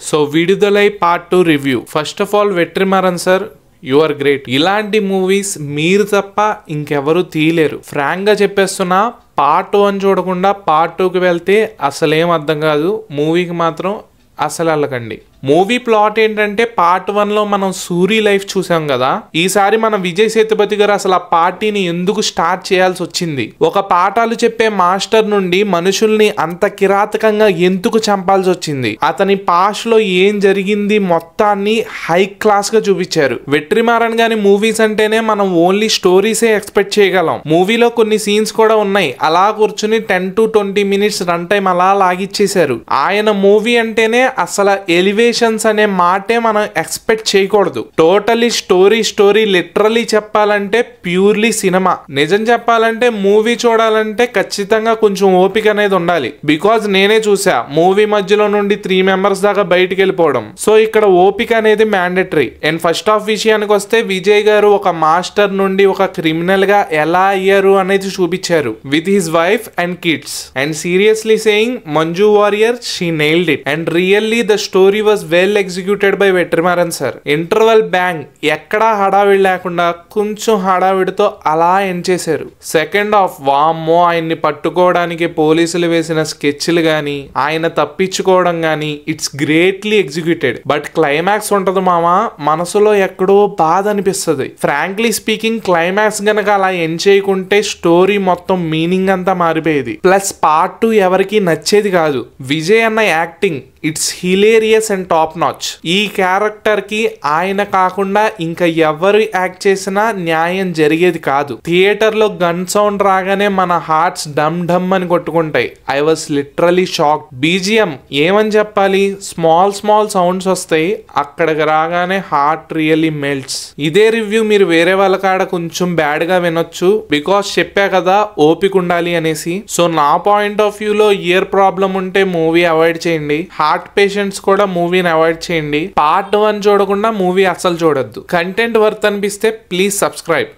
So Viduthalai part 2 review. First of all Vetrimaaran sir, you are great. ఇలాంటి movies మీరు తప్ప ఇంకెవరు తీయలేరు. ఫ్రాంక్ గా చెప్పేస్తున్నా, పార్ట్ 1 చూడకుండా పార్ట్ 2కి వెళ్తే అసలేం అర్థం కాదు. మూవీకి మాత్రం అసలు వెళ్ళకండి. మూవీ ప్లాట్ ఏంటంటే, పార్ట్ 1లో మనం సూరి లైఫ్ చూసాం కదా, ఈసారి మన విజయ్ సేతుపతి గారు అసలు ఆ పార్టీని ఎందుకు స్టార్ట్ చేయాల్సి వచ్చింది, ఒక పాఠాలు చెప్పే మాస్టర్ నుండి మనుషుల్ని అంత కిరాతకంగా ఎందుకు చంపాల్సి వచ్చింది, అతని పాస్ట్ లో ఏం జరిగింది మొత్తాన్ని హై క్లాస్ గా చూపించారు. వెట్రిమారన్ గాని మూవీస్ అంటేనే మనం ఓన్లీ స్టోరీసే ఎక్స్పెక్ట్ చేయగలం. మూవీలో కొన్ని సీన్స్ కూడా ఉన్నాయి, అలా కూర్చుని 10 to 20 minutes రన్ టైం అలా లాగిచ్చేశారు. ఆయన మూవీ అంటేనే అసలు ఎలివేషన్స్ అనే మాటే మనం ఎక్స్పెక్ట్ చేయకూడదు. టోటలీ స్టోరీ లిటరలీ చెప్పాలంటే ప్యూర్లీ సినిమా. నిజం చెప్పాలంటే మూవీ చూడాలంటే ఖచ్చితంగా కొంచెం ఓపిక అనేది ఉండాలి. బికాజ్ నేనే చూసా మూవీ మధ్యలో నుండి 3 members దాకా బయటికి వెళ్ళిపోవడం. సో ఇక్కడ ఓపిక అనేది మ్యాండేటరీ. అండ్ ఫస్ట్ హాఫ్ విషయానికి వస్తే, విజయ్ గారు ఒక మాస్టర్ నుండి ఒక క్రిమినల్ గా ఎలా అయ్యారు అనేది చూపించారు with his wife and kids. And seriously saying, Manju Warrier, she nailed it. And really the story was well executed by Vetrimaaran sir. Interval bang, ఎక్కడా హడావిడి లేకుండా కొంచెం హడావిడితో అలా ఎండ్ చేశారు. సెకండ్ హాఫ్, వామ్మో, ఆయన్ని పట్టుకోవడానికి పోలీసులు వేసిన స్కెచ్లు గానీ, ఆయన తప్పించుకోవడం గానీ, it's greatly executed. But climax ఉంటది మామా, మనసులో ఎక్కడో బాధ అనిపిస్తుంది. ఫ్రాంక్లీ స్పీకింగ్, క్లైమాక్స్ గనక అలా ఎండ్ చేయకుంటే స్టోరీ మొత్తం మీనింగ్ అంతా మారిపోయేది. ప్లస్ పార్ట్ 2 ఎవరికి నచ్చేది కాదు. విజయ్ అన్న acting, it's hilarious and top notch. ఈ క్యారెక్టర్ కి ఆయన కాకుండా ఇంకా ఎవరు యాక్ట్ చేసినా న్యాయం జరిగేది కాదు. థియేటర్ లో గన్ సౌండ్ రాగానే మన హార్ట్స్ డమ్ డమ్ అని కొట్టుకుంటాయి. I was literally shock. BGM ఏమని చెప్పాలి, స్మాల్ సౌండ్స్ వస్తాయి, అక్కడికి రాగానే హార్ట్ రియల్లీ మెల్ట్స్. ఇదే రివ్యూ మీరు వేరే వాళ్ళ కాడ కొంచెం బ్యాడ్ గా వినొచ్చు, బికాస్ చెప్పా కదా ఓపిక ఉండాలి అనేసి. సో నా పాయింట్ ఆఫ్ వ్యూ లో ఇయర్ ప్రాబ్లం ఉంటే మూవీ అవాయిడ్ చేయండి. హార్ట్ పేషెంట్స్ కూడా మూవీని అవాయిడ్ చేయండి. పార్ట్ 1 చూడకుండా మూవీ అసలు చూడొద్దు. కంటెంట్ వర్త్ అనిపిస్తే ప్లీజ్ సబ్స్క్రైబ్.